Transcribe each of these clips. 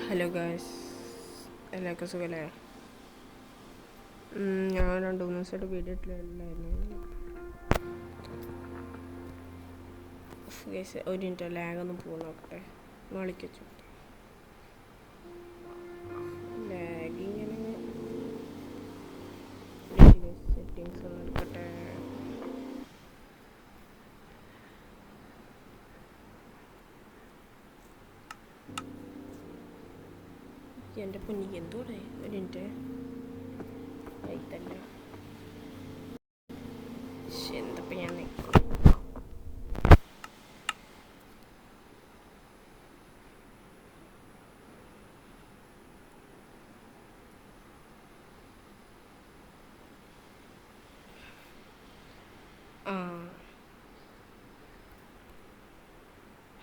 Hello guys, എല്ലാവർക്കും സുഖമല്ലേ? ഞാൻ 2-3 ദിവസമായിട്ട് വീഡിയോ ഇട്ടില്ലായിരുന്നു. ഗൈസ്, ഒരു മിനിറ്റ് ലാഗൊന്ന് പോകുന്ന നോക്കട്ടെ. നാളേക്ക് വെച്ചു ലാഗ് ഇങ്ങനെ സെറ്റിങ്സ് ഒന്ന് എടുക്കട്ടെ. എൻ്റെ പൊന്നിക്ക് എന്തോടെ ഒരു മിനിറ്റ് ആയിത്തല്ല. എന്തപ്പം ഞാൻ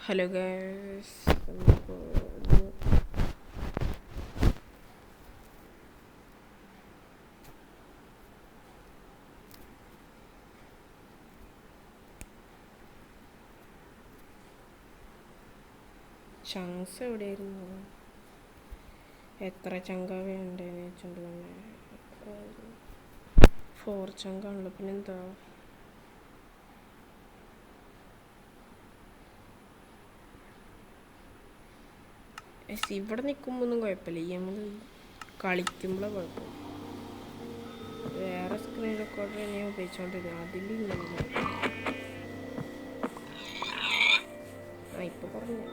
ഹലോ ഗൈസ്, ചങ്സ് എവിടെയായിരുന്നു? എത്ര ചങ്ക വേണ്ടേന്ന് വെച്ചിട്ടുണ്ട്. തന്നെ 4 ചങ്കാണല്ലോ, പിന്നെന്താ? ഇവിടെ നിൽക്കുമ്പോൾ ഒന്നും കുഴപ്പമില്ല, ഈ നമ്മൾ കളിക്കുമ്പോഴേ കുഴപ്പമില്ല. വേറെ സ്ക്രീൻ റെക്കോർഡർ ഞാൻ ഉപയോഗിച്ചുകൊണ്ടിരുന്നത്, അതിലില്ല. ഇപ്പോൾ പറഞ്ഞു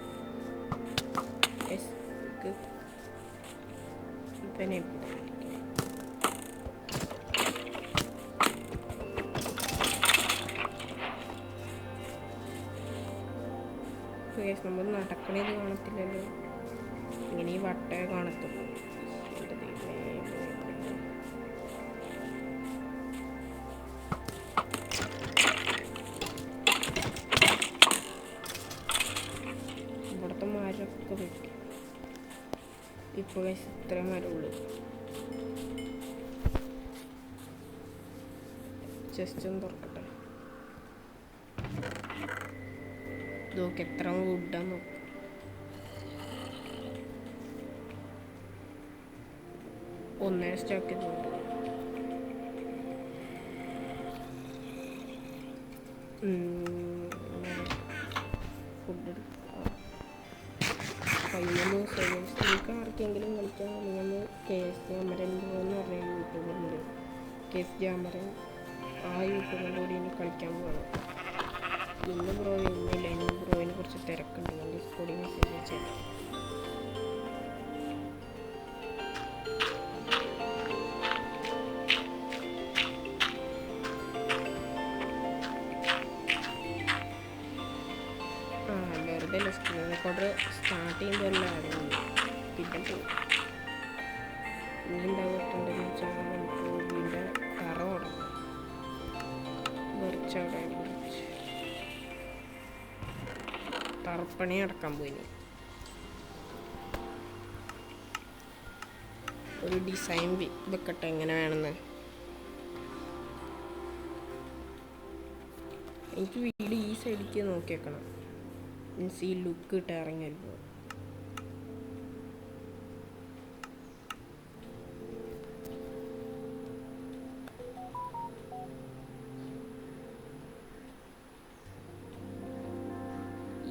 ഇപ്പനെ നമ്മൾ നടക്കണത് കാണത്തില്ലല്ലോ, ഇങ്ങനെ ഈ വട്ടേ കാണത്തുള്ളൂ. ഇവിടുത്തെ മരമൊക്കെ വെട്ടി. ഇപ്പോൾ ഇത്ര മരമുള്ളൂ. ജസ്റ്റ് ഒന്ന് തുറക്കട്ടെ. നോക്ക് എത്ര വുഡാന്ന് നോക്ക്. ഒന്നേ സ്റ്റോക്ക് ചെയ്തുകൊണ്ട് ഫുഡ് എടുക്കാം. 15 ദിവസം ആർക്കെങ്കിലും കളിക്കാൻ നമ്മൾ KS ജാമരൻ എന്ന് പറഞ്ഞ യൂട്യൂബറുണ്ട്. KS ജാമരൻ, ആ യൂട്യൂബറിൻ്റെ കൂടി ഇനി കളിക്കാൻ പോകണം. ഇന്ന് ബ്രോ ഇന്നില്ല, ഇന്ന് ബ്രോയിനെ കുറിച്ച് തിരക്കുണ്ട്. ഞാൻ ഡിസ്കോഡിൽ മെസ്സേജ് അയച്ചേക്കാം. വെറുതെ സ്ക്രീൻ റെക്കോർഡർ സ്റ്റാർട്ട് ചെയ്യുമ്പോഴല്ലായിരുന്നു. പിന്നെ ഇനി എന്താ പറ്റുണ്ടെന്ന് വെച്ചാൽ നമുക്ക് വീടിൻ്റെ തറ തുടങ്ങും. കുറച്ചവിടെ തറപ്പണി നടക്കാൻ പോയി. ഒരു ഡിസൈൻ വെക്കട്ടെ എങ്ങനെ വേണമെന്ന്. എനിക്ക് വീട് ഈ സൈഡിലേക്ക് നോക്കിയേക്കണം, മീൻസ് ഈ ലുക്ക് ഇട്ട് ഇറങ്ങിയല്ലോ.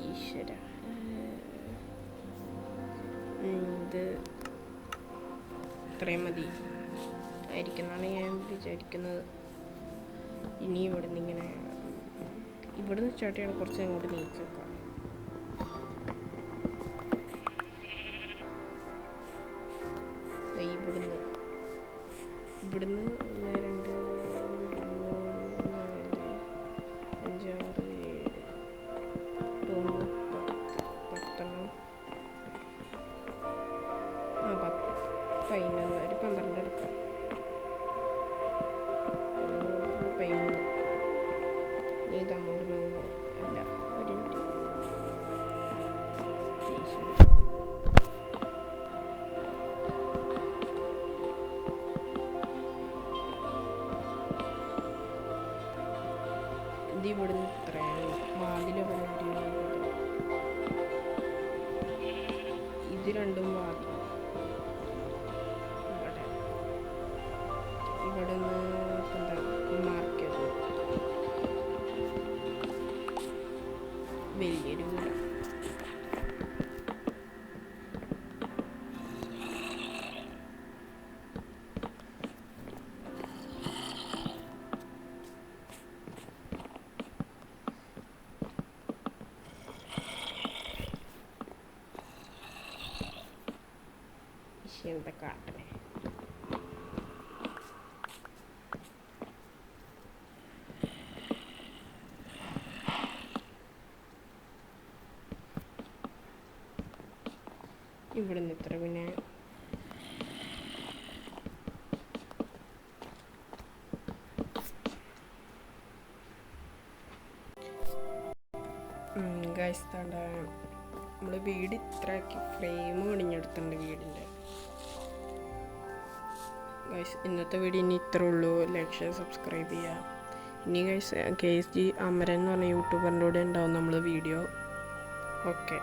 ഈശ്വര, ഇത് ഇത്രയും മതി ആയിരിക്കുന്നതാണ് ഞാൻ വിചാരിക്കുന്നത്. ഇനി ഇവിടുന്ന് ഇങ്ങനെ ഇവിടുന്ന് സ്റ്റാർട്ട് ചെയ്യണം, കുറച്ച് അങ്ങോട്ട് നീച്ചേക്കാം. ഇവിടുന്ന് 1 2 3 4 5 6 7 8 10 11 ഒരു 12 എടുക്കാം. 13 ഇത് അങ്ങോട്ട് പോകുമ്പോൾ അല്ല ഒരു ഇത് ഇവിടുന്ന് ഇത്രയാണ്. വാതിൽ ഇത് രണ്ടും വാതിൽ ഇവിടെ നിന്ന് എന്താ മാർക്ക് ചെയ്തു വലിയൊരു വീട്. എന്താ കാട്ടണേ? ഇവിടുന്ന് ഇത്ര പിന്നെ ഗൈസ് താണ്ട നമ്മൾ വീട് ഇത്രയാക്കി ഫ്രെയിം പണിഞ്ഞെടുത്തിട്ടുണ്ട് വീടിൻ്റെ. ഗൈസ് ഇന്നത്തെ വീഡിയോ ഇനി ഇത്രേ ഉള്ളൂ. ലൈക്ക് ഷെയർ സബ്സ്ക്രൈബ് ചെയ്യുക. ഇനി ഗൈസ് KSG അമരൻ എന്ന് പറഞ്ഞ യൂട്യൂബറിൻ്റെ കൂടെ ഉണ്ടാവും നമ്മൾ വീഡിയോ. ഓക്കെ.